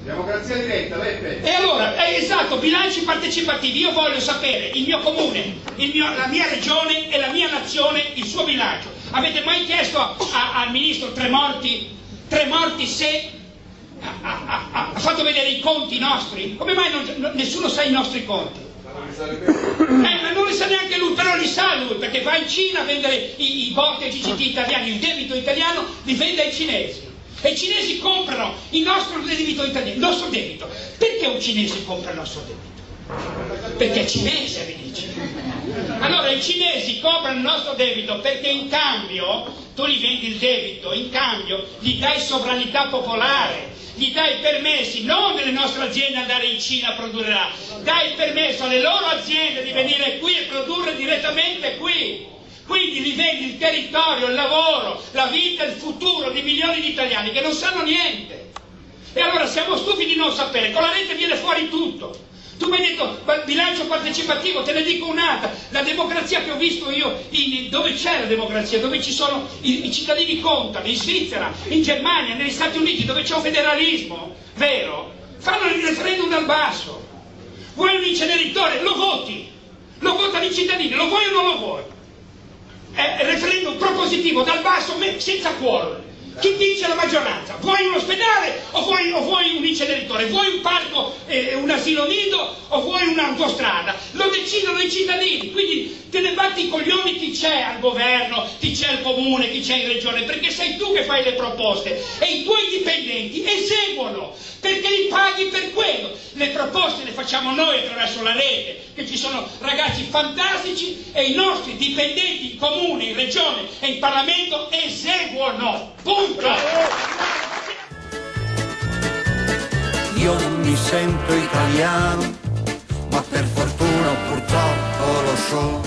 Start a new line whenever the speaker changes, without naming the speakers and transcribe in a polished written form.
Democrazia diretta, Beppe.
E allora, esatto, bilanci partecipativi. Io voglio sapere il mio comune, la mia regione e la mia nazione, il suo bilancio. Avete mai chiesto al ministro Tremorti se ha fatto vedere i conti nostri? Come mai nessuno sa i nostri conti? Ma non li sa neanche lui, però li sa lui, perché va in Cina a vendere i BOT e i GCT italiani, il debito italiano li vende ai cinesi. E i cinesi comprano il nostro debito italiano, il nostro debito. Perché un cinese compra il nostro debito? Perché è cinese, vi dice. Allora i cinesi comprano il nostro debito perché in cambio tu gli vendi il debito, in cambio gli dai sovranità popolare, gli dai permessi, non delle nostre aziende andare in Cina a produrre là, dai permesso alle loro aziende di venire qui e produrre direttamente qui. Quindi gli vendi il territorio, il lavoro, la vita, il futuro di milioni di italiani che non sanno niente. E allora siamo stufi di non sapere, con la rete viene fuori tutto. Tu mi hai detto bilancio partecipativo, te ne dico un'altra, la democrazia che ho visto io, dove c'è la democrazia, dove ci sono i cittadini contano, in Svizzera, in Germania, negli Stati Uniti, dove c'è un federalismo vero, fanno il referendum dal basso. Vuoi un inceneritore? Lo voti, lo votano i cittadini, lo vuoi o non lo vuoi? È referendum propositivo dal basso senza quorum. Chi dice la maggioranza? Vuoi un ospedale o vuoi un inceneritore? Vuoi un parco, un asilo nido o vuoi un'autostrada? Lo decidono i cittadini, quindi te ne batti i coglioni chi c'è al governo, chi c'è al comune, chi c'è in regione, perché sei tu che fai le proposte e i tuoi dipendenti eseguono, perché li paghi per quello. Le proposte le facciamo noi attraverso la rete, che ci sono ragazzi fantastici e i nostri dipendenti in comune, in regione e in Parlamento eseguono. Punto!
Io non mi sento italiano, ma per fortuna purtroppo lo so.